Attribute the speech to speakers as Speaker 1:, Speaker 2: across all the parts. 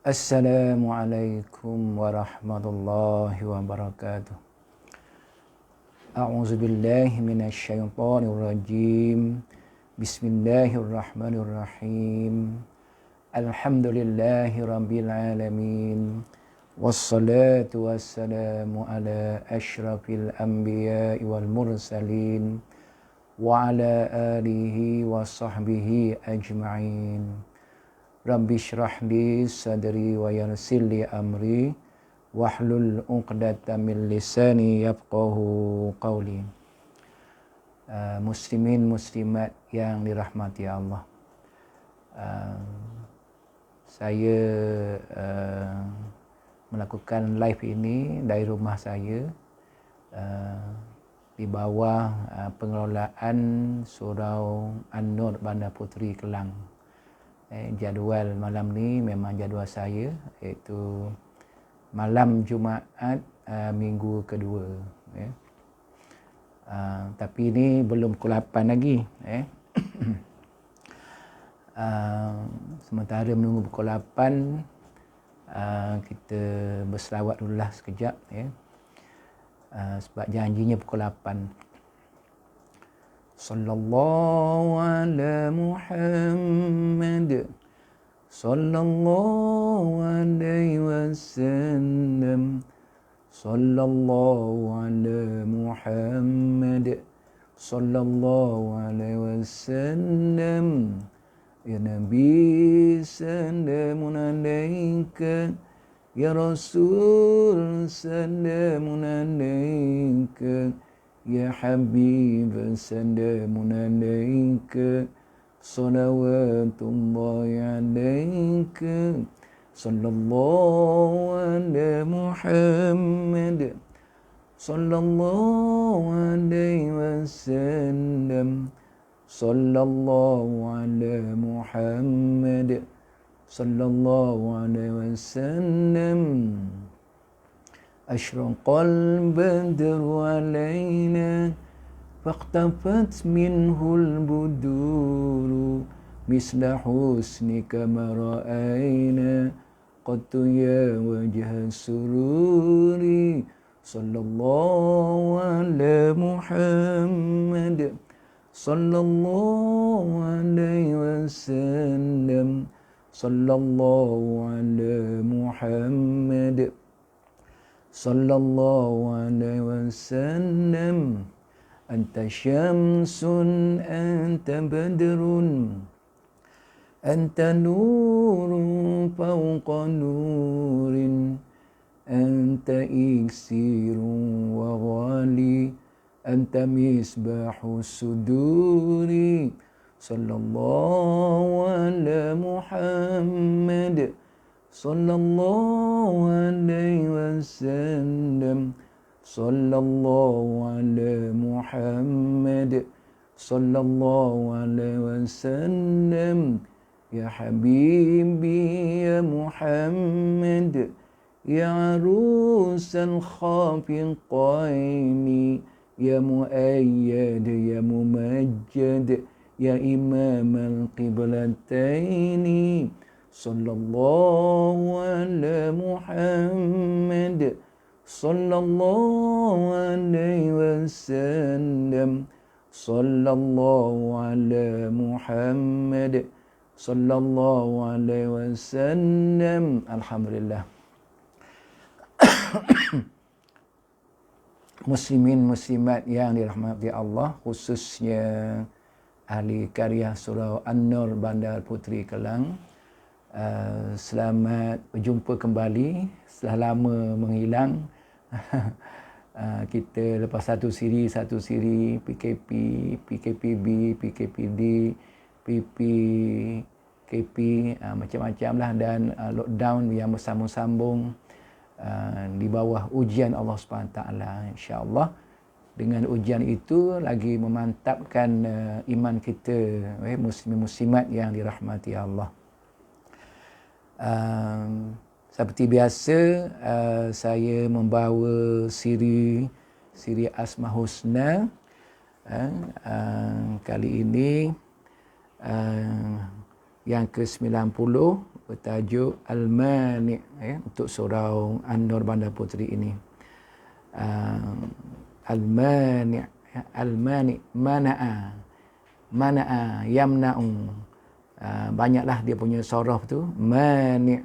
Speaker 1: Assalamualaikum warahmatullahi wabarakatuh. A'udzu billahi minasyaitonir rajim. Bismillahirrahmanirrahim. Alhamdulillahi rabbil alamin. Wassalatu wassalamu ala asyrafil anbiya'i wal mursalin wa ala alihi wa sahbihi ajma'in. Rabbi syrah li sadri wa yassir li amri wahlul 'uqdatam min lisani yafqahu qawli. Muslimin muslimat yang dirahmati Allah. Saya melakukan live ini dari rumah saya di bawah pengelolaan Surau An-Nur Bandar Puteri Kelang. Jadual malam ni memang jadual saya, iaitu malam Jumaat minggu kedua. Tapi ini belum pukul 8 lagi. Sementara menunggu pukul 8, kita berselawat dulu lah sekejap. Sebab janjinya pukul 8. Sallallahu ala Muhammad sallallahu alaihi wasallam. Sallallahu ala Muhammad sallallahu alaihi wasallam. Ya Nabi salamun alaika, ya Rasul salamun alaika, ya Habib salamun alaika, salawatullahi alaika. Sallallahu ala Muhammad sallallahu alaihi wasallam. Sallallahu ala Muhammad sallallahu alaihi wasallam. Ashraqal badru alaina faqtafat minhul buduru misla husnika ma ra'ayna qattu ya wajha sururi. Sallallahu ala Muhammad sallallahu alaihi wasallam. Sallallahu ala Muhammad sallallahu alaihi wasallam. Anta syamsun anta badrun anta nurun fawqa nurin anta iksirun wa ghali anta misbahu suduri. Sallallahu ala Muhammad sallallahu alaihi wasallam. Sallallahu ala Muhammad sallallahu alaihi wasallam. Ya Habibi ya Muhammad, ya arusal khafiqaini, ya muayyad ya mumajjad, ya imam al-qiblataini. Sallallahu ala Muhammad sallallahu alaihi wasallam. Sallallahu ala Muhammad sallallahu alaihi wasallam. Alhamdulillah. Muslimin muslimat yang dirahmati Allah, khususnya ahli karya Surau An-Nur Bandar Puteri Kelang. Selamat berjumpa kembali setelah lama menghilang. Kita lepas satu siri PKP, PKPB, PKPD, PPKP, macam-macam lah, dan lockdown yang bersambung-sambung di bawah ujian Allah SWT. InsyaAllah dengan ujian itu lagi memantapkan iman kita, muslim-muslimat yang dirahmati Allah. Seperti biasa, saya membawa siri Asma Husna. Kali ini yang ke-90, bertajuk Al-Mani' untuk surau An-Nur Bandar Puteri ini. Al-Mani', Al-Mani', mana'a, yamna'u. Banyaklah dia punya sorof tu. Mani',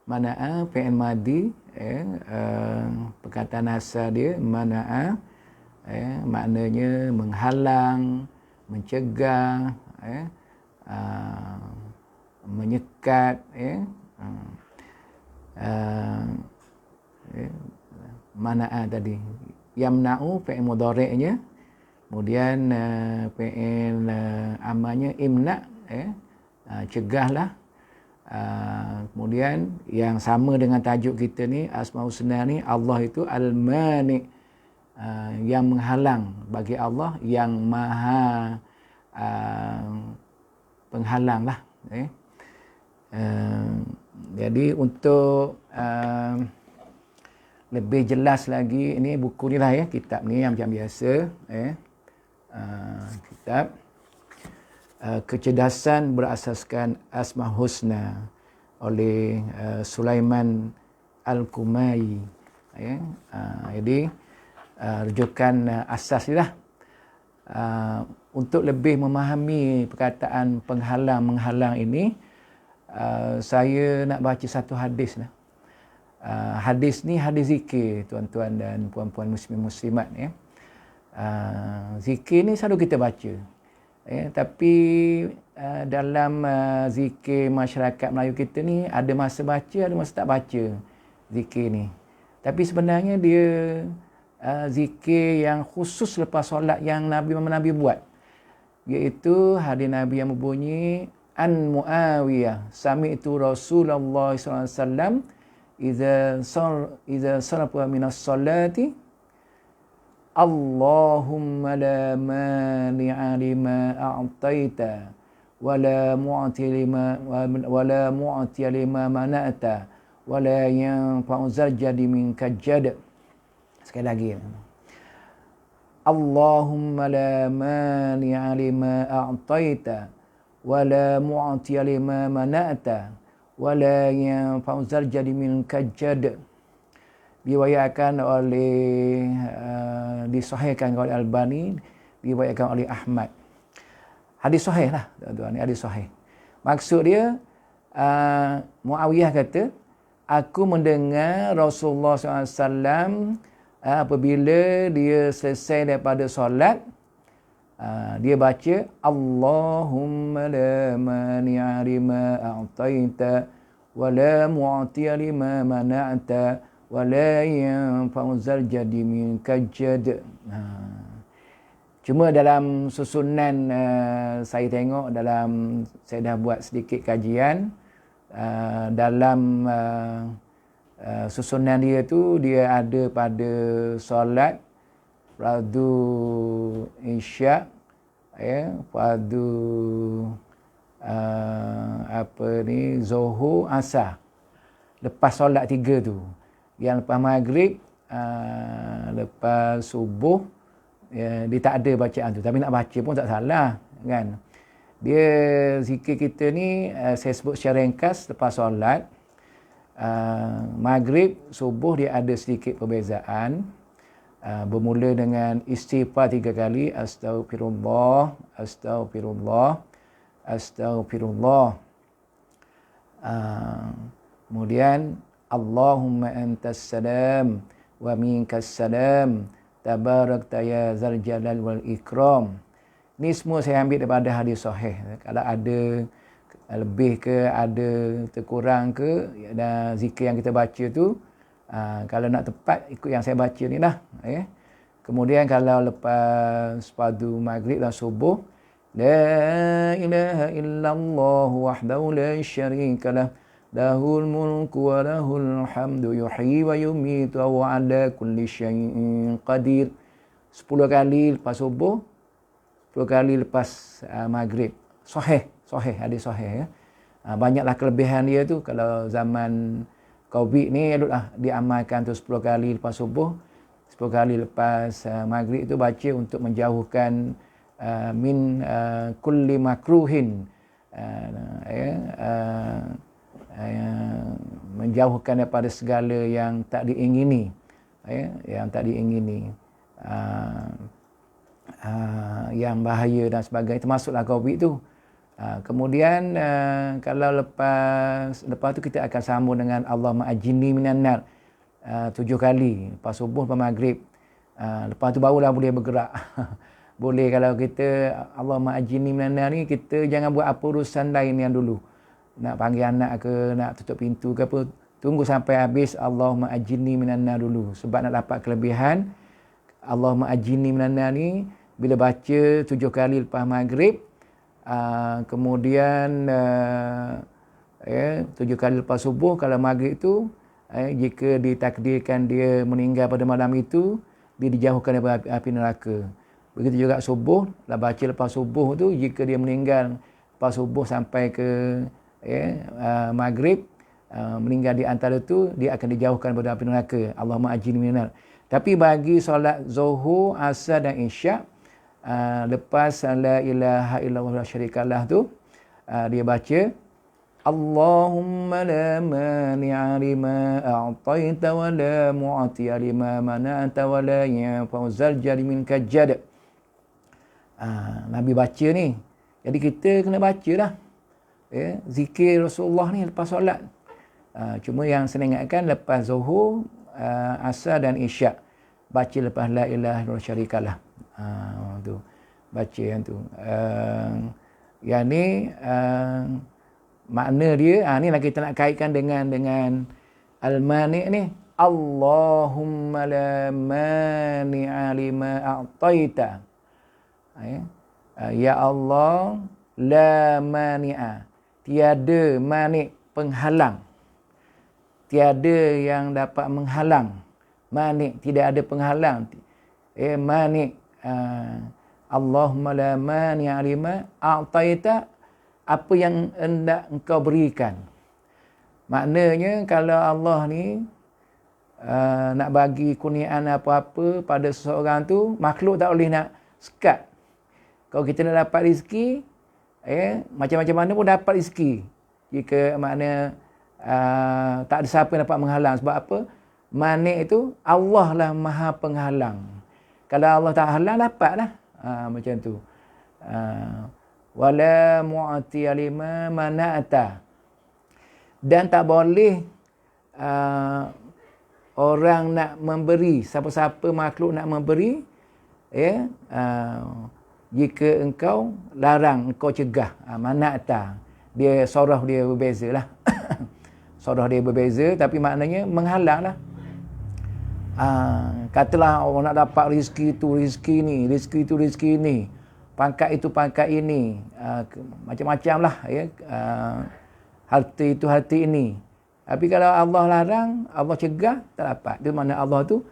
Speaker 1: mana'a, fi'il madi, perkataan asal dia mana'a, maknanya menghalang, mencegah, menyekat, mana'a tadi. Yamna'u fi'il mudhari'nya, kemudian fi'il amalnya imna', cegahlah. Kemudian yang sama dengan tajuk kita ni, Asmaul Husna ni, Allah itu Al-Mani', yang menghalang. Bagi Allah yang maha penghalang lah. Jadi untuk lebih jelas lagi, ini buku ni lah kitab ni yang macam biasa, kitab Kecerdasan Berasaskan Asmaul Husna oleh Sulaiman Al-Kumai. Jadi rujukan asas ni lah. Untuk lebih memahami perkataan penghalang-menghalang ini, saya nak baca satu hadis lah. Hadis ni hadis zikir, tuan-tuan dan puan-puan muslim-muslimat. Zikir ni selalu kita baca. Tapi dalam zikir masyarakat Melayu kita ni, ada masa baca, ada masa tak baca zikir ni. Tapi sebenarnya dia zikir yang khusus lepas solat yang Nabi buat. Iaitu hadis Nabi yang berbunyi, An Muawiyah, sami'tu Rasulullah sallallahu alaihi wasallam idza sarafa minas salati, Allahumma la mani'a lima a'taita wa la mu'tiya lima mana'ta wa la yanfa'u zal jaddi minka jadd. Sekali lagi. Allahumma la mani'a lima a'taita wa la mu'tiya lima mana'ta wa la yanfa'u zal jaddi minka jadd. Diriwayatkan oleh disahihkan oleh Albani, diriwayatkan oleh Ahmad. Hadis sahih lah, tuan-tuan, ni hadis sahih. Maksud dia, Muawiyah kata, aku mendengar Rasulullah SAW apabila dia selesai daripada solat, dia baca, Allahumma la mani'a lima a'taita wa la mu'tiya lima mana'ta wa la yanfa'u zal jaddi minka jadd. Cuma dalam susunan saya tengok dalam, saya dah buat sedikit kajian dalam susunan dia tu, dia ada pada solat fardu isyak, fardu zuhur, asar, lepas solat 3 tu. Yang lepas maghrib, lepas subuh, dia tak ada bacaan tu. Tapi nak baca pun tak salah, kan? Dia zikir kita ni, saya sebut secara ringkas, lepas solat, maghrib, subuh dia ada sedikit perbezaan. Bermula dengan istighfar 3 kali, astaghfirullah, astaghfirullah, astaghfirullah. Kemudian Allahumma antas salam wa minkas salam tabarakta ya zal jalal wal ikram. Ni semua saya ambil daripada hadis sahih. Kalau ada lebih ke, ada terkurang ke, dan zikir yang kita baca tu, kalau nak tepat ikut yang saya baca ni lah. Kemudian kalau lepas fardu maghrib dan subuh, la ilaha illallah wahdahu la syarikalah lahul mulku wa lahul hamdu yuhyi wa yumitu wa ala kulli syai'in qadir. 10 kali lepas subuh, 10 kali lepas maghrib. Sahih, hadis sahih. Banyaklah kelebihan dia tu. Kalau zaman Covid ni, diamalkan tu 10 kali lepas subuh, 10 kali lepas maghrib tu baca untuk menjauhkan min kulli makruhin, menjauhkan daripada segala yang tak diingini, yang tak diingini, yang bahaya dan sebagainya, termasuklah COVID tu. Kemudian kalau lepas tu kita akan sambung dengan Allahumma ajinni minan nar 7 kali lepas subuh, lepas maghrib. Lepas tu barulah boleh bergerak. Boleh kalau kita Allahumma ajinni minan nar ni, kita jangan buat apa urusan lain yang dulu. Nak panggil anak ke, nak tutup pintu ke apa, tunggu sampai habis Allahumma ajinni minan nar dulu. Sebab nak dapat kelebihan Allahumma ajinni minan nar ni bila baca 7 kali lepas maghrib, kemudian 7 kali lepas subuh, kalau maghrib tu jika ditakdirkan dia meninggal pada malam itu, dia dijauhkan daripada api neraka. Begitu juga subuh, lah baca lepas subuh tu, jika dia meninggal lepas subuh sampai ke maghrib, meninggal di antara tu, dia akan dijauhkan daripada api neraka. Allahumma ajinni minan nar. Tapi bagi solat zuhur, asar dan isyak, lepas la ilaha illallah la syarikalah tu, dia baca Allahumma la mani'a lima a'taita wa la mu'tiya lima mana'ta wa la yanfa'u zal jaddi minkal jadd. Nabi baca ni. Jadi kita kena baca lah. Zikir Rasulullah ni lepas solat. Cuma yang saya ingatkan lepas zuhur, asar dan isyak. Baca lepas la ilaha illallah syarikalah. Tu. Baca yang tu. Yang ni makna dia, ni lah kita nak kaitkan dengan al-mani' ni. Allahumma la mani'a lima a'taita. Ya Allah, la mani'a, tiada mani', penghalang. Tiada yang dapat menghalang. Mani', tidak ada penghalang. Mani', Allahumma la mani'a lima a'taita, apa yang hendak engkau berikan. Maknanya kalau Allah ni nak bagi kurniaan apa-apa pada seseorang tu, makhluk tak boleh nak sekat. Kalau kita nak dapat rezeki, macam-macam mana pun dapat rezeki. Jika makna tak ada siapa yang dapat menghalang. Sebab apa? Manik itu Allah lah maha penghalang. Kalau Allah tak halang, dapatlah. Macam tu. Wala mu'tiya lima mana'ta. Dan tak boleh orang nak memberi, siapa-siapa makhluk nak memberi, jika engkau larang, engkau cegah. Mana'ta. Dia sorah dia berbeza lah. Sorah dia berbeza, tapi maknanya menghalang lah. Katalah orang nak dapat rezeki tu rezeki ni, rezeki tu rezeki ni, pangkat itu pangkat ini, macam-macam lah, harta itu harta ini. Tapi kalau Allah larang, Allah cegah, tak dapat. Itu makna Allah tu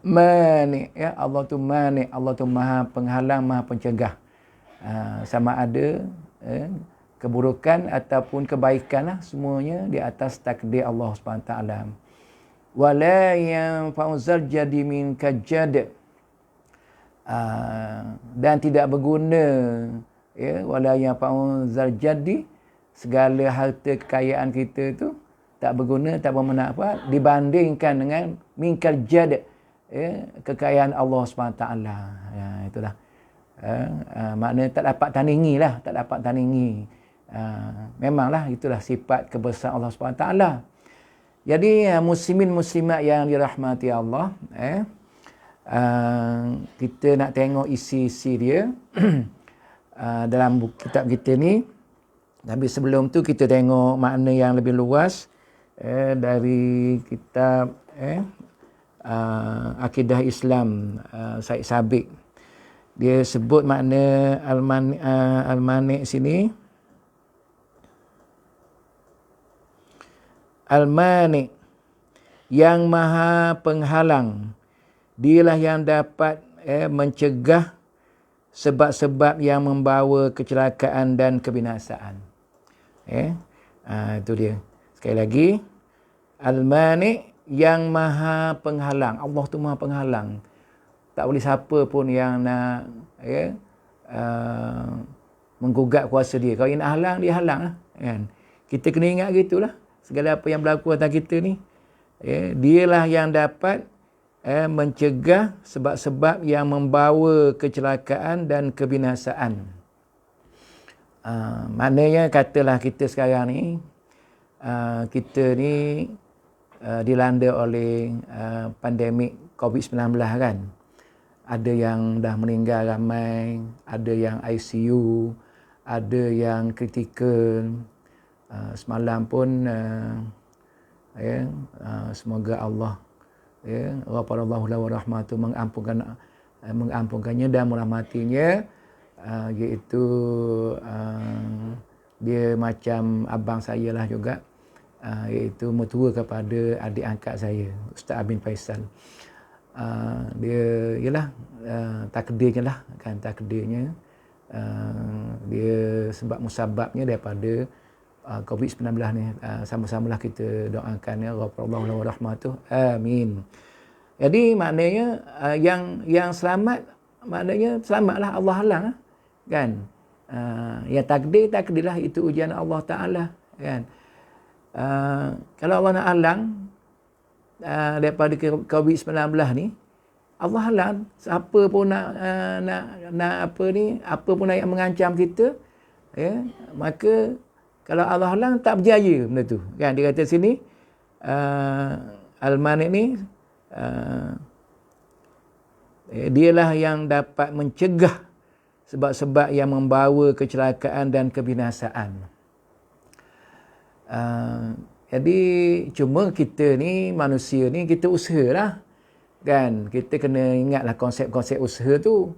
Speaker 1: mani', Allah tu mani', Allah tu maha penghalang, maha pencegah. Sama ada keburukan ataupun kebaikan lah, semuanya di atas takdir Allah SWT. Wala yanfa'u zal jaddi minkal jadd. Dan tidak berguna, wala yanfa'u zal jaddi, segala harta kekayaan kita tu tak berguna, tak bermakna apa dibandingkan dengan minkal jadd, kekayaan Allah SWT. Itulah. Makna tak dapat tandingi lah, tak dapat tandingi. Memanglah itulah sifat kebesaran Allah SWT. Jadi muslimin muslimat yang dirahmati Allah, kita nak tengok isi-isi dia dalam buku kitab kita ni. Tapi sebelum tu kita tengok makna yang lebih luas dari kitab Akidah Islam Said Sabiq. Dia sebut makna al-mani' sini. Al-mani', yang maha penghalang. Dialah yang dapat mencegah sebab-sebab yang membawa kecelakaan dan kebinasaan. Itu dia. Sekali lagi, al-mani', yang maha penghalang. Allah tu maha penghalang. Tak boleh siapa pun yang nak menggugat kuasa dia. Kalau dia nak halang, dia halang lah. Kan? Kita kena ingat gitulah. segala apa yang berlaku atas kita ni. Dialah yang dapat mencegah sebab-sebab yang membawa kecelakaan dan kebinasaan. Maknanya katalah kita sekarang ni, kita ni dilanda oleh pandemik COVID-19 kan. Ada yang dah meninggal ramai, ada yang ICU, ada yang kritikal. Semalam pun semoga Allah ghafarallahu lahu wa rahmatuh, mengampunkannya dan merahmatinya, iaitu dia macam abang saya lah juga, iaitu mertua kepada adik angkat saya, Ustaz Abin Faisal. Dia ialah takdirnya lah kan, takdirnya dia sebab musababnya daripada COVID-19 ni. Sama-samalah kita doakan ya, ghafarallahu lahu wa rahmatuh, amin. Jadi maknanya yang selamat, maknanya selamatlah, Allah halang kan. Yang takdirlah, itu ujian Allah Taala kan. Kalau Allah nak halang daripada COVID-19 ni, Allah halang. Siapa pun nak apa ni, apa pun yang mengancam kita, maka kalau Allah halang tak berjaya benda tu kan. Dia kata sini Al-Mani ni dialah yang dapat mencegah sebab-sebab yang membawa kecelakaan dan kebinasaan. Jadi cuma kita ni manusia ni, kita usahalah kan. Kita kena ingatlah konsep-konsep usaha tu.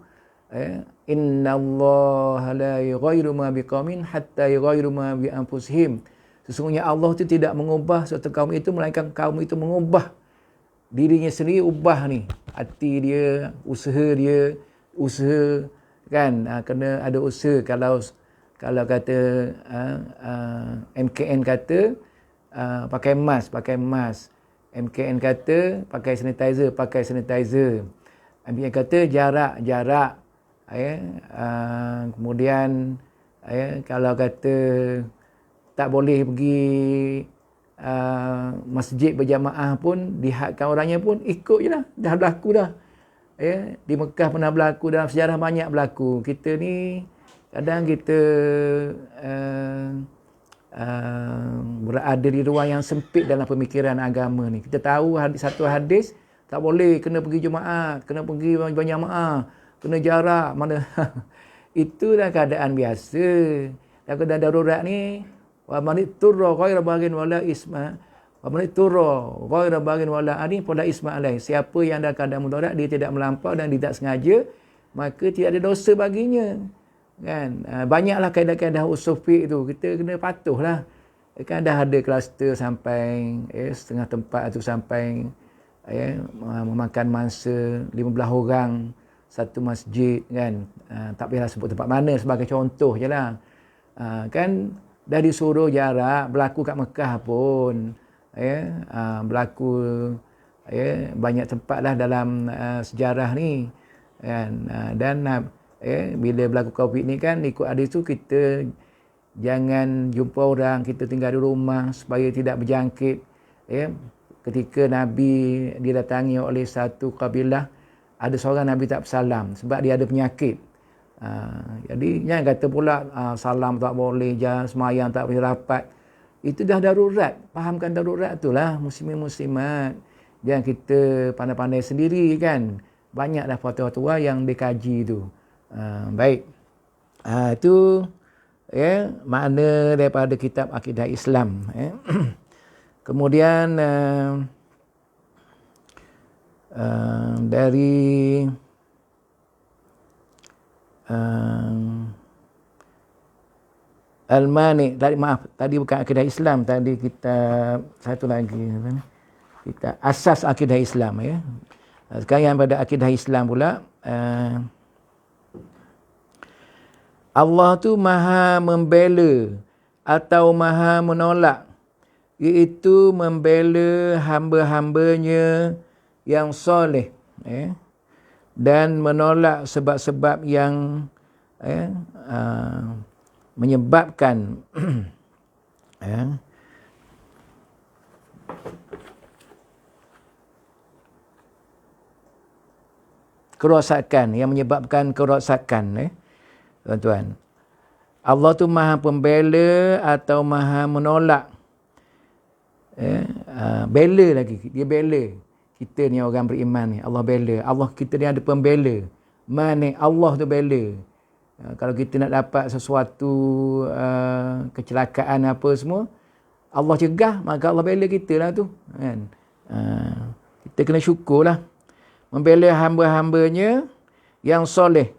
Speaker 1: Innallaha la yughayyiru ma biqaumin hatta yughayyiru ma bi anfusihim. Sesungguhnya Allah tu tidak mengubah suatu kaum itu melainkan kaum itu mengubah dirinya sendiri. Ubah ni hati dia, usaha kan. Kena ada usaha. Kalau kata MKN kata pakai mask. MKN kata pakai sanitizer. MKN kata jarak. Kemudian kalau kata tak boleh pergi masjid berjamaah pun, dihadkan orangnya pun ikut je lah. Dah berlaku dah. Di Mekah pernah berlaku, dalam sejarah banyak berlaku. Kita ni kadang kita berada di ruang yang sempit dalam pemikiran agama ni. Kita tahu satu hadis tak boleh, kena pergi Jumaat, kena pergi berjamaah, kena jarak mana. Itulah keadaan biasa. Dan keadaan darurat ni, wa man turra ghaira baghin wala isma, wa man turra ghaira baghin wala ani fala isma alai. Siapa yang dalam keadaan mudarat, dia tidak melampau dan tidak sengaja, maka tidak ada dosa baginya. Kan? Banyaklah kaedah-kaedah usul fiqh tu, kita kena patuhlah. Kan dah ada kluster sampai setengah tempat tu sampai memakan mangsa 15 orang satu masjid kan. Tak payahlah sebut tempat mana, sebagai contoh je lah. Kan dah disuruh jarak, berlaku kat Mekah pun. Berlaku banyak tempat lah dalam sejarah ni kan. Dan bila berlaku COVID ni kan, ikut hadis tu kita jangan jumpa orang, kita tinggal di rumah supaya tidak berjangkit. Ketika Nabi didatangi oleh satu kabilah, ada seorang Nabi tak bersalam sebab dia ada penyakit. Jadi jangan kata pula salam tak boleh, jangan semayang tak boleh rapat. Itu dah darurat. Fahamkan darurat tu lah, muslimin-muslimat. Jangan kita pandai-pandai sendiri kan. Banyak dah fatwa-fatwa yang dikaji tu. Baik. Itu makna daripada kitab Akidah Islam. Kemudian dari Al-Mani, tadi bukan Akidah Islam, tadi kita satu lagi kita asas Akidah Islam Sekarang yang pada Akidah Islam pula, Allah tu maha membela atau maha menolak, iaitu membela hamba-hambanya yang soleh dan menolak sebab-sebab yang menyebabkan kerosakan, yang menyebabkan kerosakan. Tuan-tuan. Allah tu maha pembela atau maha menolak. Bela lagi. Dia bela. Kita ni orang beriman ni. Allah bela. Allah kita ni ada pembela. Mana Allah tu bela. Kalau kita nak dapat sesuatu kecelakaan apa semua, Allah cegah, maka Allah bela kita lah tu. Kan? Kita kena syukurlah. Membela hamba-hambanya yang soleh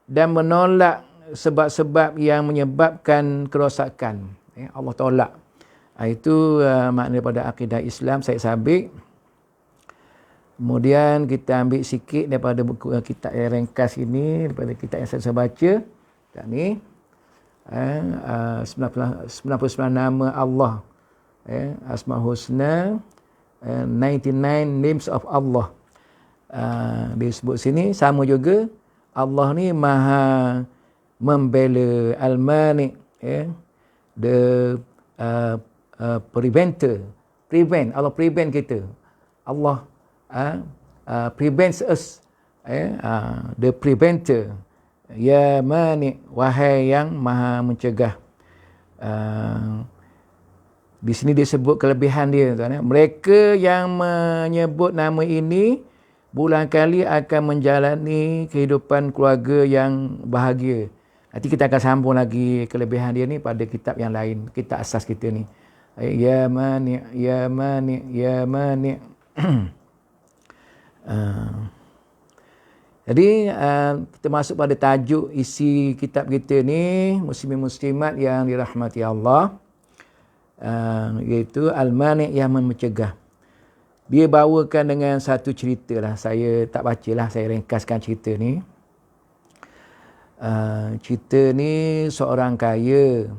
Speaker 1: dan menolak sebab-sebab yang menyebabkan kerosakan. Allah tolak. Itu makna pada akidah Islam. Saya sabik. Kemudian kita ambil sikit daripada buku kitab yang ringkas ini, daripada kitab yang saya baca. Kitab ni 99 nama Allah. Asmaul Husna, 99 names of Allah. Disebut sini sama juga Allah ni maha membela, al-mani, the preventer, Allah prevent kita. Allah prevents us, the preventer, ya mani, wahai yang maha mencegah. Di sini disebut kelebihan dia, tuan. Mereka yang menyebut nama ini berulang kali akan menjalani kehidupan keluarga yang bahagia. Nanti kita akan sambung lagi kelebihan dia ni pada kitab yang lain, kitab asas kita ni. Ya mani, ya mani, ya mani. Jadi kita masuk pada tajuk isi kitab kita ni, muslimin muslimat yang dirahmati Allah, iaitu al-mani' yang mencegah. Dia bawakan dengan satu cerita lah. Saya tak bacalah, saya ringkaskan cerita ni. Cerita ni seorang kaya.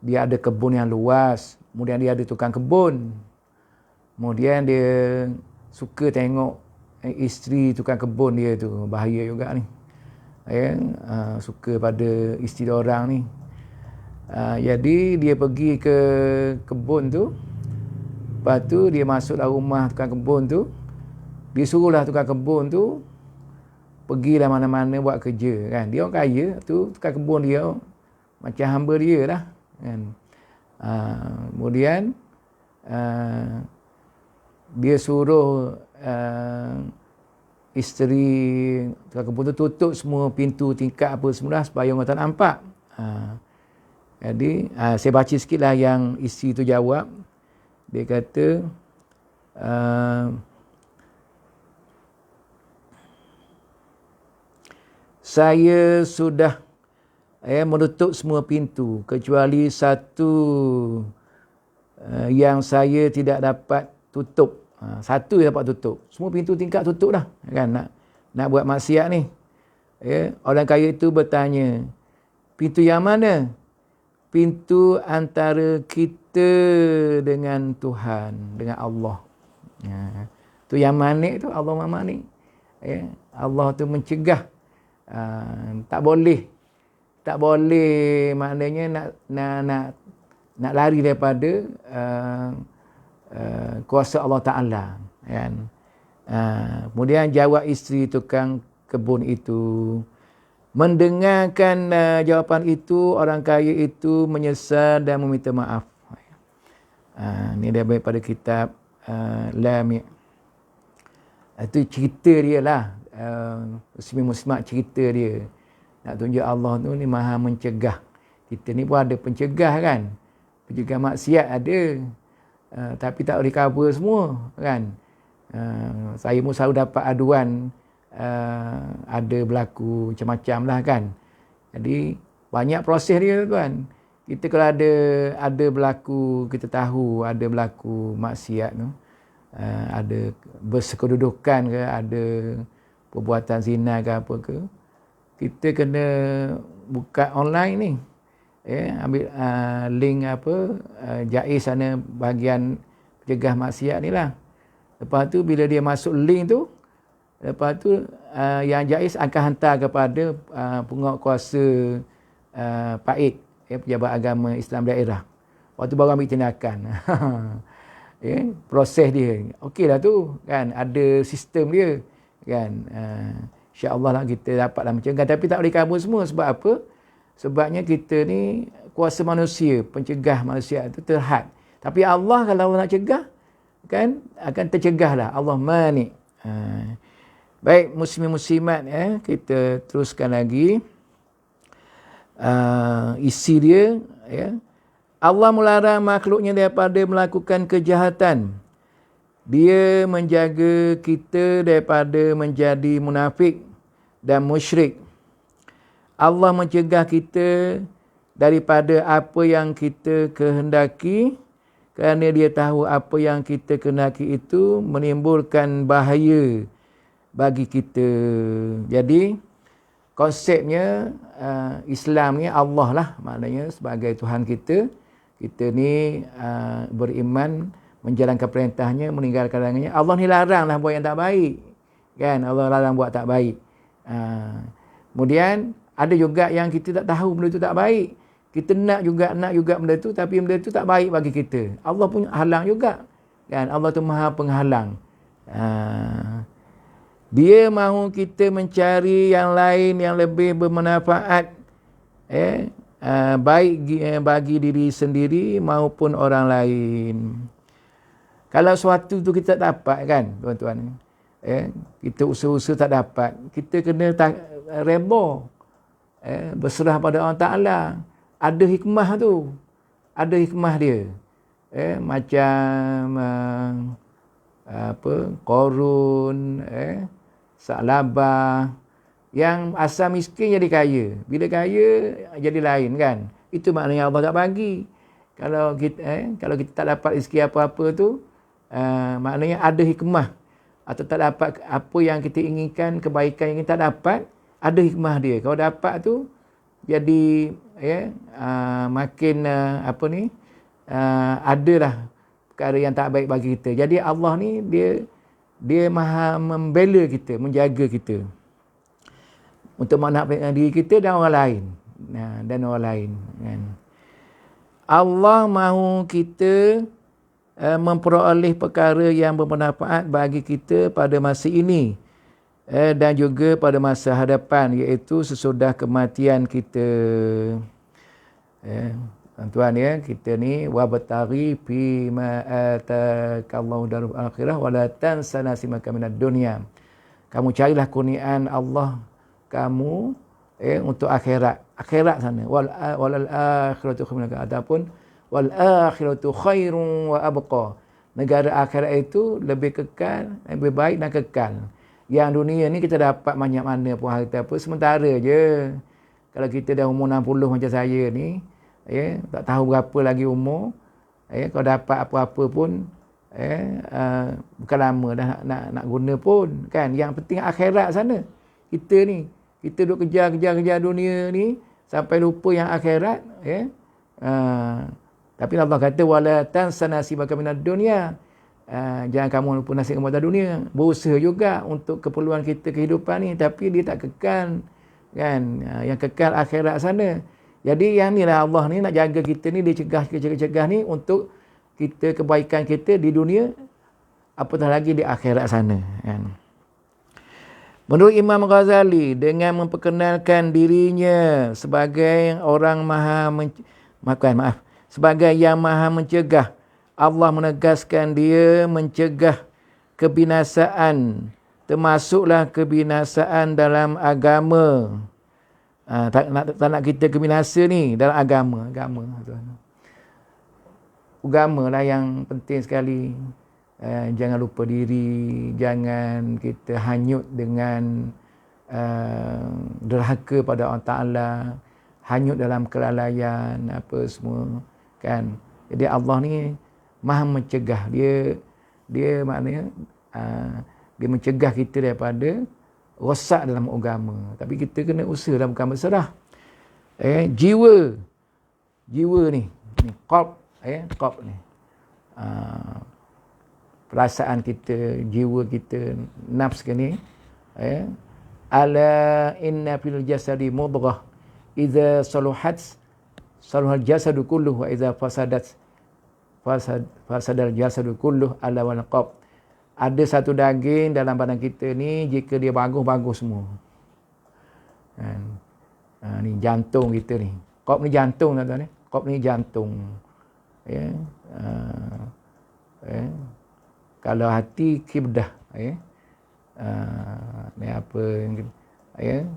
Speaker 1: Dia ada kebun yang luas. Kemudian dia ada tukang kebun. Kemudian dia suka tengok isteri tukang kebun dia tu. Bahaya juga ni. Suka pada isteri orang ni. Jadi dia pergi ke kebun tu. Lepas tu dia masuk dalam rumah tukang kebun tu. Dia suruhlah tukang kebun tu pergilah mana-mana buat kerja, kan. Dia orang kaya tu, tukang kebun dia macam hamba dia lah, kan. Kemudian dia suruh isteri tukang kebun tu tutup semua pintu tingkap apa semua supaya orang tak nampak. Jadi saya baca sikit lah yang isteri tu jawab. Dia kata, saya sudah menutup semua pintu kecuali satu yang saya tidak dapat tutup. Satu yang dapat tutup. Semua pintu tingkap tutup dah, kan, nak buat maksiat ni. Orang kaya itu bertanya, pintu yang mana? Pintu antara kita dengan Tuhan, dengan Allah. Tu yang manik tu, Allah manik. Allah tu mencegah. Tak boleh maknanya nak lari daripada kuasa Allah Ta'ala, kan. Kemudian jawab isteri tukang kebun itu. Mendengarkan jawapan itu, orang kaya itu menyesal dan meminta maaf. Ini dia daripada kitab Lami'. Itu cerita dia lah. Muslim muslimat cerita dia. Nak tunjuk Allah tu ni maha mencegah. Kita ni pun ada pencegah, kan. Pencegah maksiat ada. Tapi tak boleh cover semua, kan. Saya pun selalu dapat aduan ada berlaku macam-macam lah, kan. Jadi banyak proses dia, tuan. Kita kalau ada berlaku, kita tahu ada berlaku maksiat tu, ada bersekedudukan ke, ada perbuatan zina ke apa ke, kita kena buka online ni, ambil link apa, Jaiz sana bahagian pencegah maksiat ni lah. Lepas tu bila dia masuk link tu, lepas tu yang Jaiz akan hantar kepada penguatkuasa PAID, Pejabat Agama Islam Daerah. Waktu baru ambil tindakan. Proses dia okey lah tu, kan, ada sistem dia, kan. InsyaAllah lah kita dapatlah mencegah, tapi tak boleh cover semua. Sebab apa? Sebabnya kita ni kuasa manusia, pencegah manusia itu terhad. Tapi Allah kalau nak cegah, kan akan tercegahlah. Allah mani. Baik, muslimin-muslimat, kita teruskan lagi. Isi dia, Allah melarang makhluknya daripada melakukan kejahatan. Dia menjaga kita daripada menjadi munafik dan musyrik. Allah mencegah kita daripada apa yang kita kehendaki, kerana dia tahu apa yang kita kehendaki itu menimbulkan bahaya bagi kita. Jadi konsepnya Islam ni Allah lah, maknanya sebagai Tuhan kita. Kita ni beriman, menjalankan perintahnya, meninggalkan larangannya. Allah ni laranglah buat yang tak baik, kan? Allah larang buat tak baik. Kemudian ada juga yang kita tak tahu benda tu tak baik. Kita nak juga benda tu, tapi benda tu tak baik bagi kita. Allah pun halang juga, kan? Allah tu Maha Penghalang. Dia mahu kita mencari yang lain yang lebih bermanfaat, baik bagi diri sendiri maupun orang lain. Kalau suatu tu kita tak dapat, kan tuan-tuan, kita usaha-usaha tak dapat, kita kena reba, berserah pada Allah Ta'ala. Ada hikmah tu, ada hikmah dia. Macam Qarun, Sa'labah, yang asal miskin jadi kaya. Bila kaya jadi lain, kan? Itu maknanya Allah tak bagi. Kalau kita tak dapat rezeki apa-apa tu, maknanya ada hikmah. Atau tak dapat apa yang kita inginkan, kebaikan yang kita dapat, ada hikmah dia. Kalau dapat tu jadi makin adalah perkara yang tak baik bagi kita. Jadi Allah ni dia Maha membela kita, menjaga kita untuk manfaat diri kita dan orang lain. Kan? Allah mahu kita memperoleh perkara yang bermanfaat bagi kita pada masa ini dan juga pada masa hadapan, iaitu sesudah kematian kita. Tuan-tuan, kita ni wabtaghi fi ma atakallahu darul akhirah wa la tansa nasibaka minad dunya. Kamu carilah kurniaan Allah kamu untuk akhirat sana. Wal akhiratu khairun, ataupun wal akhiratu khairun wa abqa. Negara akhirat itu lebih kekal, lebih baik dan kekal. Yang dunia ni kita dapat banyak mana pun harta apa, sementara je. Kalau kita dah umur 60 macam saya ni, tak tahu berapa lagi umur, kalau dapat apa-apa pun bukan lama dah nak guna pun, kan? Yang penting akhirat sana. Kita duk kejar dunia ni sampai lupa yang akhirat, tapi Allah kata wala tansa nasibaka minad dunya. Jangan kamu lupa nasib kamu atas dunia. Berusaha juga untuk keperluan kita kehidupan ni, tapi dia tak kekal, kan? Yang kekal akhirat sana. Jadi yang ni lah Allah ni nak jaga kita ni, dia cegah ni untuk kita, kebaikan kita di dunia, apatah lagi di akhirat sana, kan? Menurut Imam Ghazali, dengan memperkenalkan dirinya sebagai orang sebagai yang maha mencegah, Allah menegaskan dia mencegah kebinasaan, termasuklah kebinasaan dalam agama. Tak nak kita kebinasa ni dalam agama. Agama lah yang penting sekali. Jangan lupa diri, jangan kita hanyut dengan derhaka pada Allah Ta'ala, hanyut dalam kelalaian apa semua, kan? Jadi Allah ni maha mencegah. Dia maknanya dia mencegah kita daripada rosak dalam agama. Tapi kita kena usaha dan bukan berserah. Jiwa ni qalb ni, perasaan kita, jiwa kita, nafs ni, ala inna fil jasadi mudghah idza saluhat saluhal jasadu kulluhu wa idza fasadal jasadu kulluhu ala wal qalb. ada satu daging dalam badan kita ni, jika dia bagus-bagus semua. Kan? Ni jantung kita ni. Kop ni jantung tuan-tuan ni. Kop ni jantung. Ya. Kalau hati kibdah. Ya. Ni apa ya.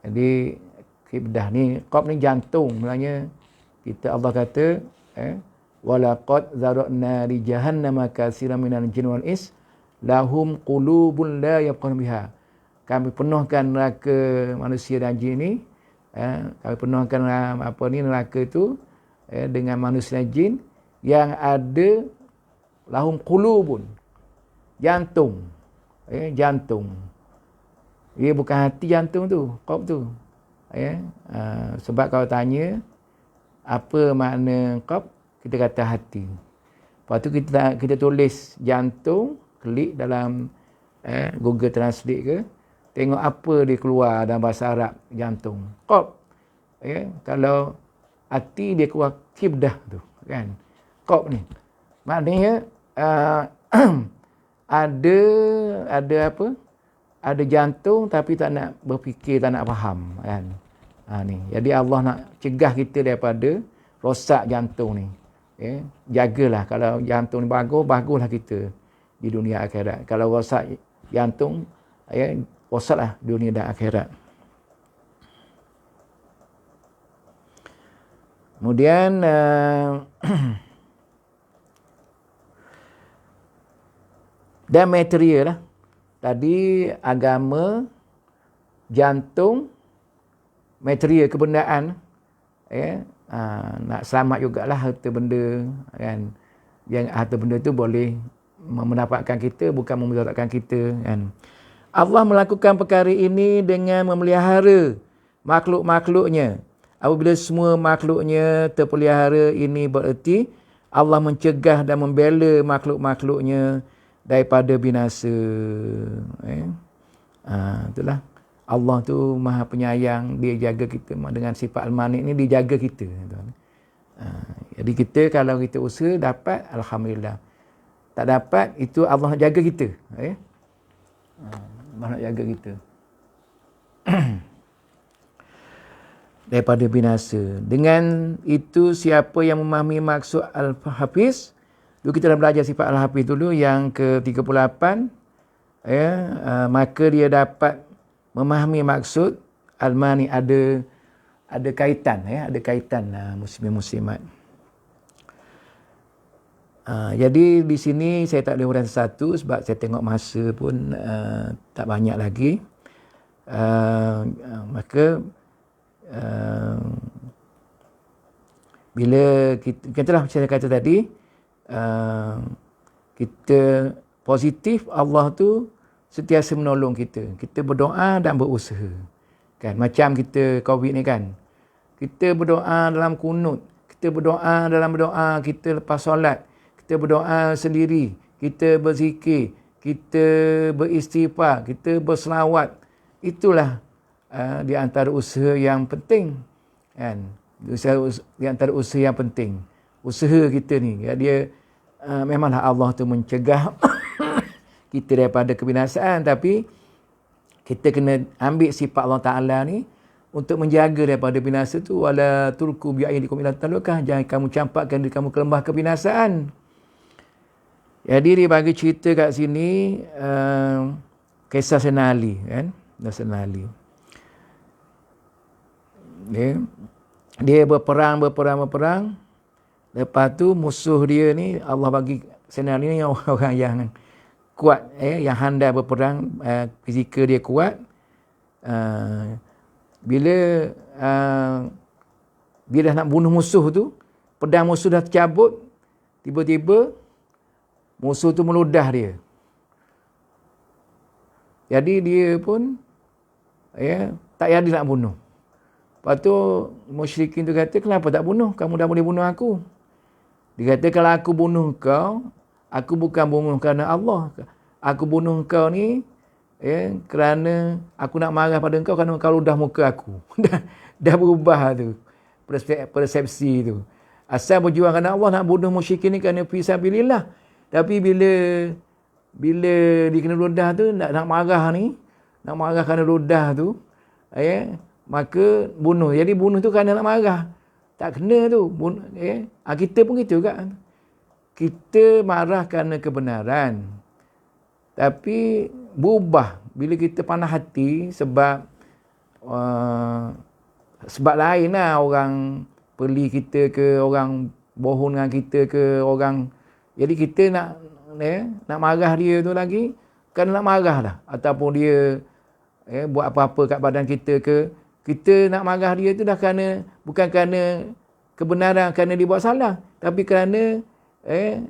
Speaker 1: Jadi kibdah ni, kop ni jantung. Maknanya kita Allah kata walaqad zara'na li jahannama katsiran minal jinni wal ins lahum qulubun la yafqahuna biha. Kami penuhkan neraka manusia dan jin ni, kami penuhkan neraka itu dengan manusia dan jin yang ada lahum qulubun, jantung, jantung. Ia bukan hati jantung tu, qalb tu. Sebab kalau tanya apa makna qalb, kita kata hati. Lepas tu kita tulis jantung, klik dalam Google Translate ke, tengok apa dia keluar dalam bahasa Arab jantung. Qalb. Kalau hati dia keluar kibdah tu, kan. Qalb ni. Maknanya ada apa? Ada jantung tapi tak nak berfikir, tak nak faham, kan. Ni. Jadi Allah nak cegah kita daripada rosak jantung ni. Jagalah, kalau jantung ni bagus, baguslah kita di dunia akhirat. Kalau rosak jantung, rosaklah dunia dan akhirat. Kemudian dan material lah. Tadi agama, jantung, material kebendaan, nak selamat jugalah harta benda, kan. Yang harta benda tu boleh mendapatkan kita, bukan memudaratkan kita, kan. Allah melakukan perkara ini dengan memelihara makhluk-makhluknya. Apabila semua makhluknya terpelihara, ini bererti Allah mencegah dan membela makhluk-makhluknya daripada binasa. Itulah. Allah tu Maha Penyayang, dia jaga kita dengan sifat Al-Malik ni, dia jaga kita. Jadi kita kalau kita usaha dapat, alhamdulillah. Tak dapat, itu Allah nak jaga kita. Allah nak jaga kita daripada binasa. Dengan itu, siapa yang memahami maksud Al-Hafiz, dulu kita dah belajar sifat Al-Hafiz dulu yang ke-38, maka dia dapat memahami maksud Al-Mani, ada kaitan, ada kaitan muslimin-muslimat. Jadi di sini saya tak boleh uraian satu sebab saya tengok masa pun tak banyak lagi. Maka bila kita lah macam saya kata tadi, kita positif, Allah tu sentiasa menolong kita. Kita berdoa dan berusaha. Kan, macam kita COVID ni kan. Kita berdoa dalam kunut, kita berdoa dalam berdoa, kita lepas solat, kita berdoa sendiri, kita berzikir, kita beristighfar, kita berselawat. Itulah di antara usaha yang penting, kan. Di antara usaha yang penting. Usaha kita ni, dia memanglah Allah tu mencegah kita daripada kebinasaan, tapi kita kena ambil sifat Allah Ta'ala ni untuk menjaga daripada binasa tu. Wala turku bi'aydikum ila talukah, jangan kamu campakkan diri kamu ke lembah kebinasaan. Jadi dia bagi cerita kat sini kisah Sayyidina Ali, kan. Sayyidina Ali. Dia berperang. Lepas tu musuh dia ni, Allah bagi Sayyidina Ali ni orang yang kuat, yang handal berperang, fizikal dia kuat. Bila dia dah nak bunuh musuh tu, pedang musuh dah tercabut, tiba-tiba musuh tu meludah dia. Jadi dia pun tak jadi nak bunuh. Lepas tu musyrikin tu kata, kenapa tak bunuh? Kamu dah boleh bunuh aku. Dia kata, kalau aku bunuh kau, aku bukan bunuh kerana Allah. Aku bunuh kau ni kerana aku nak marah pada kau kerana kau ludah muka aku. dah berubah tu persepsi tu. Asal berjuang kerana Allah, nak bunuh musyrikin ni kerana fisabilillah. Tapi bila dia kena ludah tu, nak marah ni, nak marah kerana ludah tu, maka bunuh. Jadi bunuh tu kerana nak marah. Tak kena tu. Kita pun gitu kan. Kita marah kerana kebenaran. Tapi berubah bila kita panas hati sebab lain lah, orang peli kita ke, orang bohong dengan kita ke, orang, jadi kita nak marah dia tu lagi kerana nak marah lah, ataupun dia buat apa-apa kat badan kita ke, kita nak marah dia tu dah kerana, bukan kerana kebenaran, kerana dia buat salah, tapi kerana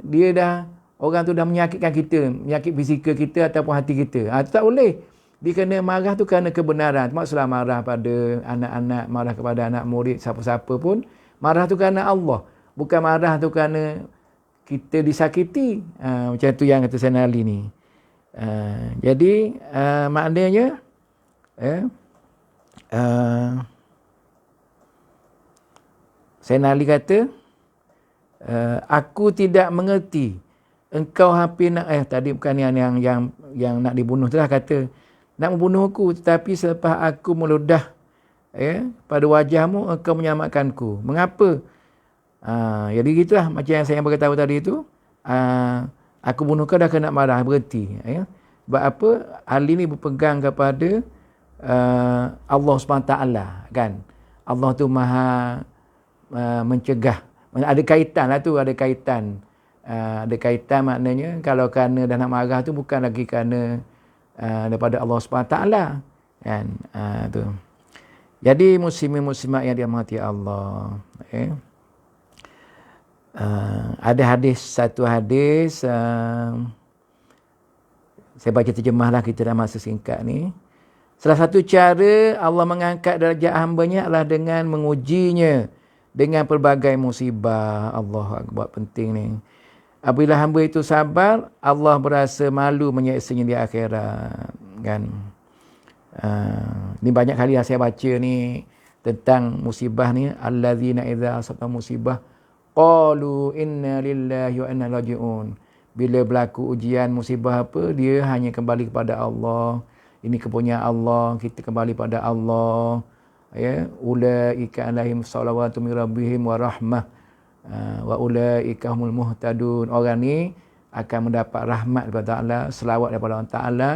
Speaker 1: dia dah, orang tu dah menyakitkan kita, menyakit fizikal kita ataupun hati kita. Tak boleh. Dia kena marah tu kerana kebenaran. Maksudlah marah pada anak-anak, marah kepada anak murid, siapa-siapa pun. Marah tu kerana Allah. Bukan marah tu kerana kita disakiti. Macam tu yang kata Sayyidina Ali ni. Jadi maknanya Sayyidina Ali kata, aku tidak mengerti engkau hampir nak, tadi bukan yang nak dibunuh tu lah, kata nak membunuh aku, tetapi selepas aku meludah pada wajahmu, engkau menyelamatkanku. Mengapa? Jadi gitulah macam yang saya beritahu tadi tu. Aku bunuh kau dah kena marah, berhenti. Sebab apa? Ali ni berpegang kepada Allah SWT kan. Allah tu maha mencegah. Ada kaitan lah tu, ada kaitan. Ada kaitan maknanya kalau kerana dah nak marah tu bukan lagi kerana daripada Allah SWT kan. Tu. Jadi muslimin-muslimat yang dirahmati Allah, ada hadis, satu hadis, saya baca terjemahlah, kita dalam masa singkat ni. Salah satu cara Allah mengangkat darjat hamba-Nya adalah dengan mengujinya dengan pelbagai musibah. Allah Akbar, penting ni. Apabila hamba itu sabar, Allah berasa malu menyiksanya di akhirat. Kan? Ni banyak kali yang saya baca ni tentang musibah ni. Allazina idza asaba musibah qalu inna lillahi wa inna ilaihi raji'un. Bila berlaku ujian musibah apa, dia hanya kembali kepada Allah. Ini kepunyaan Allah, kita kembali pada Allah. Ulaika alaihim salawatu min rabbihim wa rahmah. Wa ulaika humul muhtadun. Orang ni akan mendapat rahmat daripada Allah, selawat daripada Allah Taala,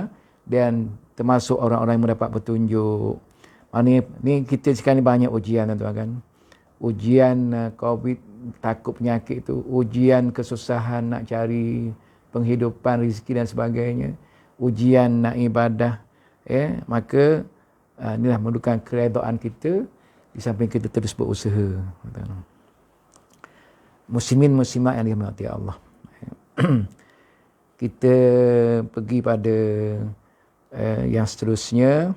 Speaker 1: dan termasuk orang-orang yang mendapat petunjuk. Ni kita sekarang ni banyak ujian, tuan-tuan kan. Ujian COVID, takut penyakit tu, ujian kesusahan nak cari penghidupan, rezeki dan sebagainya, ujian nak ibadah. Maka inilah memerlukan keredaan kita di samping kita terus berusaha. Muslimin muslimat yang dirahmati Allah. Kita pergi pada yang seterusnya.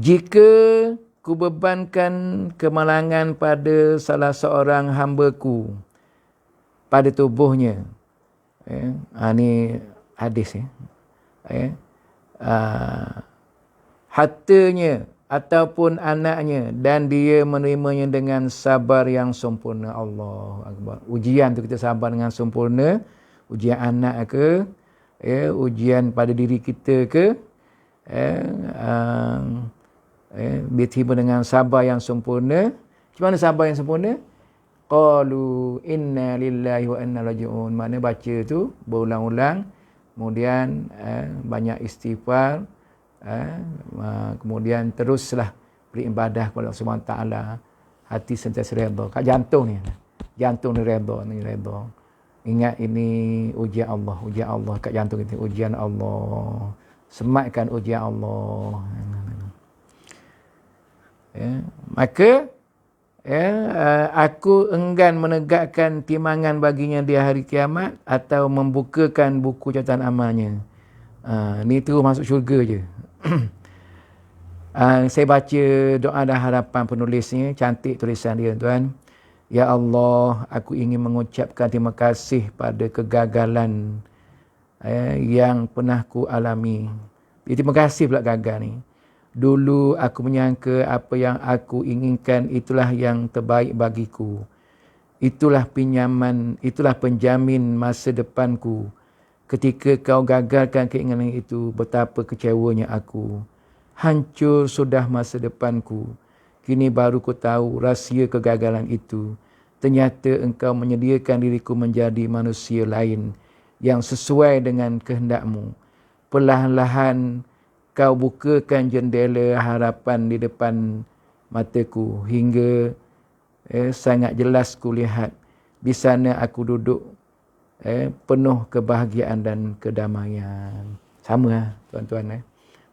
Speaker 1: Jika ku bebankan kemalangan pada salah seorang hamba-Ku pada tubuhnya. Ini hadis hartanya ataupun anaknya, dan dia menerimanya dengan sabar yang sempurna. Allah Akbar. Ujian tu kita sabar dengan sempurna. Ujian anak ke, ujian pada diri kita ke, dia tiba dengan sabar yang sempurna. Macam mana sabar yang sempurna? Qalu inna lillahi wa inna ilaihi raji'un. Maknanya baca tu berulang-ulang, kemudian banyak istighfar, kemudian teruslah beribadah kepada Allah SWT. Hati sentiasa redha. Kat jantung ni redha, ni redha. Ingat ini ujian Allah kat jantung kita, ujian Allah. Sematkan ujian Allah. Maka aku enggan menegakkan timbangan baginya di hari kiamat atau membukakan buku catatan amalnya. Ni terus masuk syurga je. Saya baca doa dan harapan penulisnya, cantik tulisan dia, tuan. Ya Allah, aku ingin mengucapkan terima kasih pada kegagalan yang pernah ku alami. Terima kasih pula gagal ni. Dulu aku menyangka apa yang aku inginkan itulah yang terbaik bagiku. Itulah pinjaman, itulah penjamin masa depanku. Ketika kau gagalkan keinginan itu, betapa kecewanya aku. Hancur sudah masa depanku. Kini baru ku tahu rahsia kegagalan itu. Ternyata engkau menyediakan diriku menjadi manusia lain yang sesuai dengan kehendakmu. Perlahan-lahan kau bukakan jendela harapan di depan mataku hingga sangat jelas kulihat di sana aku duduk penuh kebahagiaan dan kedamaian. Sama tuan-tuan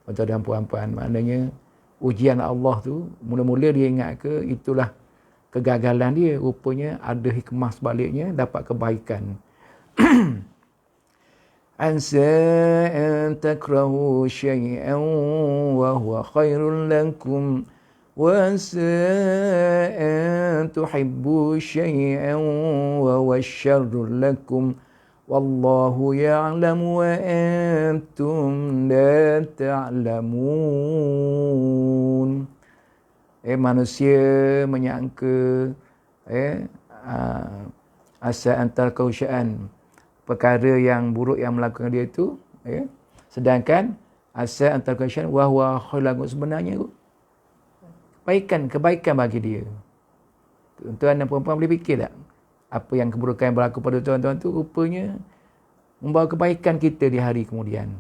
Speaker 1: tuan-tuan dan puan-puan, maknanya ujian Allah tu mula-mula dia ingat ke itulah kegagalan dia, rupanya ada hikmah sebaliknya, dapat kebaikan. Ansa an takrahu syai'an wa huwa khairul lakum وَعَسَىٰ أَن تُحِبُّوا شَيْئًا وَهُوَ شَرٌّ لَكُمْ وَاللَّهُ يَعْلَمُ وَأَنْتُمْ لَا تَعْلَمُونَ. Manusia menyangka asa antar kausyaan, perkara yang buruk yang melakukan dia itu, sedangkan asa antar kausyaan wahwa khairan, sebenarnya kebaikan bagi dia. Tuan-tuan dan puan-puan boleh fikir tak? Apa yang keburukan yang berlaku pada tuan-tuan tu rupanya membawa kebaikan kita di hari kemudian.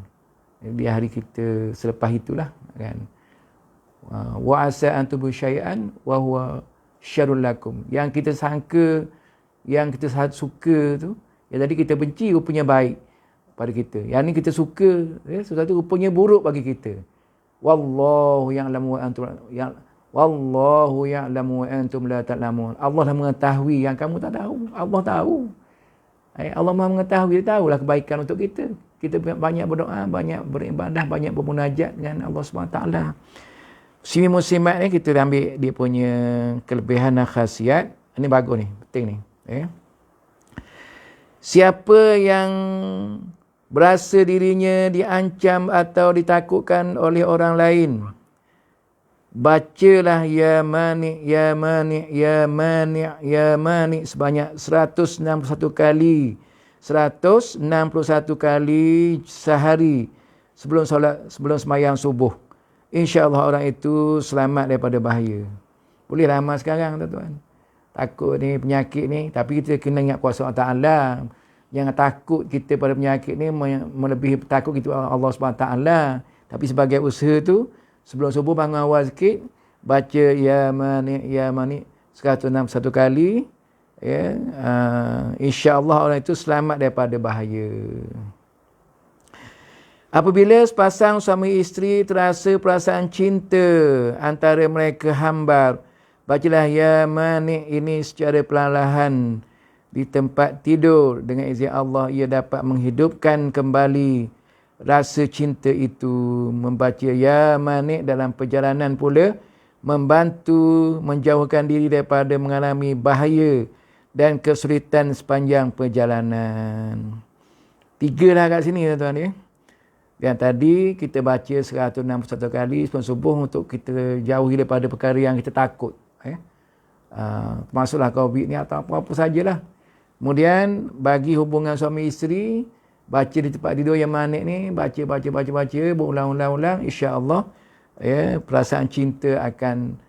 Speaker 1: Di hari kita selepas itulah kan. Wa asa an tubu syai'an wa huwa syarrul lakum. Yang kita sangka, yang kita suka tu, yang tadi kita benci rupanya baik pada kita. Yang ni kita suka, sesuatu rupanya buruk bagi kita. Wallahu ya'lamu wa antum Wallahu ya'lamu wa antum la ta'lamun. Allah dah mengetahui yang kamu tak tahu. Allah tahu. Allah Maha mengetahui, dia tahulah kebaikan untuk kita. Kita banyak berdoa, banyak beribadah, banyak bermunajat dengan Allah SWT. Muslimin muslimat ni kita ambil dia punya kelebihan dan khasiat. Ini bagus ni, penting ni. Siapa yang berasa dirinya diancam atau ditakutkan oleh orang lain, bacalah ya mani ya mani ya mani ya mani sebanyak 161 kali. 161 kali sehari sebelum sembahyang subuh. Insya-Allah orang itu selamat daripada bahaya. Boleh lama sekarang tuan-tuan. Takut ni penyakit ni, tapi kita kena ingat kuasa Allah Taala. Jangan takut kita pada penyakit ni melebihi takut kita Allah Subhanahu Taala. Tapi sebagai usaha tu, sebelum subuh bangun awal sikit, baca ya mani 161 kali, insya-Allah orang itu selamat daripada bahaya. Apabila sepasang suami isteri terasa perasaan cinta antara mereka hambar, bacalah ya mani ini secara perlahan di tempat tidur. Dengan izin Allah ia dapat menghidupkan kembali rasa cinta itu. Membaca ya mani dalam perjalanan pula membantu menjauhkan diri daripada mengalami bahaya dan kesulitan sepanjang perjalanan. 3 lah kat sini tuan-tuan . Yang tadi kita baca 161 kali sebelum subuh untuk kita jauhi daripada perkara yang kita takut. Termasuklah COVID ni atau apa-apa sajalah. Kemudian bagi hubungan suami isteri, baca di tempat tidur yang manik ni, baca berulang-ulang, insya-Allah perasaan cinta akan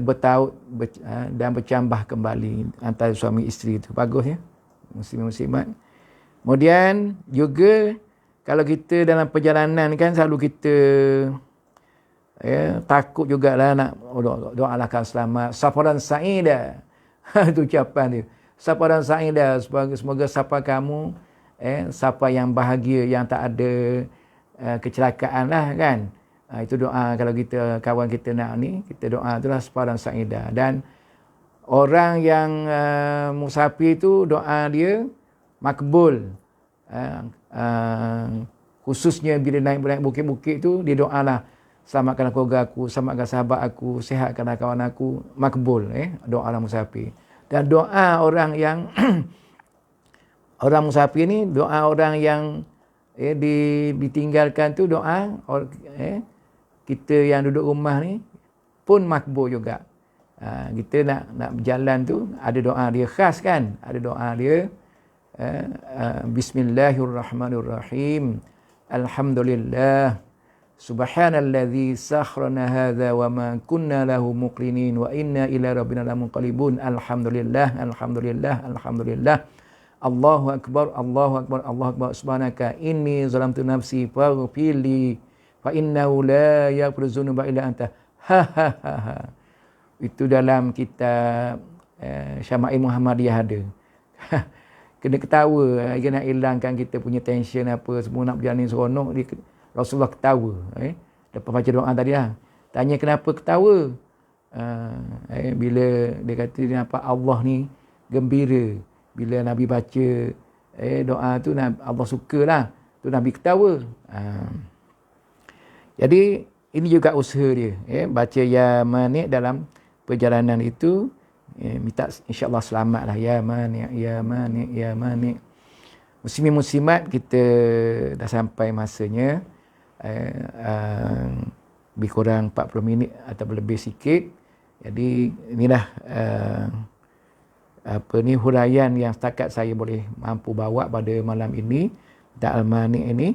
Speaker 1: bertaut dan bercambah kembali antara suami isteri itu. Bagus ya, muslim-muslimat. Kemudian juga kalau kita dalam perjalanan kan selalu kita takut jugalah nak doalah kau selamat. Safaran sa'ida. Itu ucapan dia. Safaran sa'ida, semoga safar kamu safar yang bahagia, yang tak ada kecelakaan lah kan. Itu doa kalau kita kawan kita nak ni, kita doa itulah safaran sa'ida. Dan orang yang musafir tu doa dia makbul. Khususnya bila naik bukit-bukit tu, dia doalah selamatkanlah keluarga aku, selamatkan sahabat aku, sihatkanlah kawan aku, makbul. Doa orang musafir. Dan doa orang yang orang musafir ni, doa orang yang ditinggalkan tu, doa kita yang duduk rumah ni pun makbul juga. Kita nak berjalan tu ada doa dia khas kan, ada doa dia Bismillahirrahmanirrahim, Alhamdulillah, Subhanalladzi sakhrana hadza wa ma kunna lahu muqrinin wa inna ila rabbina lamunqalibun. Alhamdulillah, alhamdulillah, alhamdulillah. Allahu akbar, Allahu akbar, Allahu akbar. Subhanaka inni zalamtu nafsi faghfirli fa innahu la yaghfiru dzunuba illa anta. Ha ha ha ha. Itu dalam kitab Syama'il Muhammadiyah ada. Kena ketawa, dia nak hilangkan kita punya tension apa, semua nak berjalan seronok, Rasulullah ketawa. Lepas baca doa tadi lah. Tanya kenapa ketawa? Bila dia kata dia nampak Allah ni gembira. Bila Nabi baca doa tu, Allah sukalah. Tu Nabi ketawa. Jadi ini juga usaha dia. Baca ya mani' dalam perjalanan itu. Minta insya-Allah selamatlah. Ya mani', ya mani', ya mani'. Muslimin muslimat, kita dah sampai masanya. Lebih kurang 40 minit atau lebih sikit. Jadi inilah huraian yang setakat saya boleh mampu bawa pada malam ini. Al-Mani' ini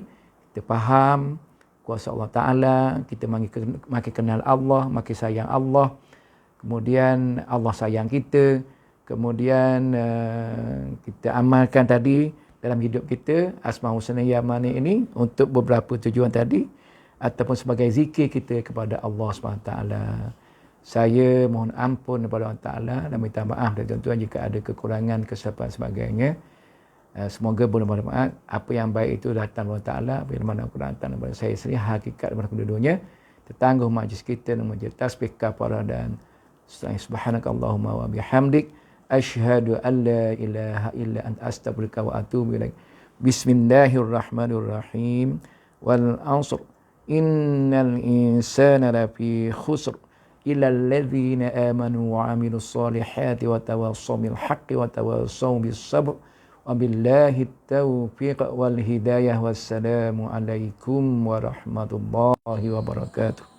Speaker 1: kita faham kuasa Allah Ta'ala, kita makin kenal Allah, makin sayang Allah. Kemudian Allah sayang kita. Kemudian kita amalkan tadi dalam hidup kita Asmaul Husna Ya Mani' ini untuk beberapa tujuan tadi, ataupun sebagai zikir kita kepada Allah SWT. Saya mohon ampun kepada Allah Ta'ala dan minta maaf dari tuan-tuan jika ada kekurangan, kesilapan sebagainya. Semoga bermanfaat. Apa yang baik itu datang dari Allah Ta'ala, apa yang datang daripada saya sendiri, hakikat daripada kedua-duanya. Tertangguh majlis kita dengan majlis tasbih, kafarah dan subhanakallahumma wa bihamdik, asyhadu an la ilaha illa anta astaghfiruka wa atubu ilaik. Bismillahirrahmanirrahim. Wal 'asr innal insana lafi khusr illa alladzina amanu wa 'amilus solihati wa tawassaw bil haqqi wa tawassaw bis sabr. Wabillahi taufiq wal hidayah. Wassalamu alaikum warahmatullahi wabarakatuh.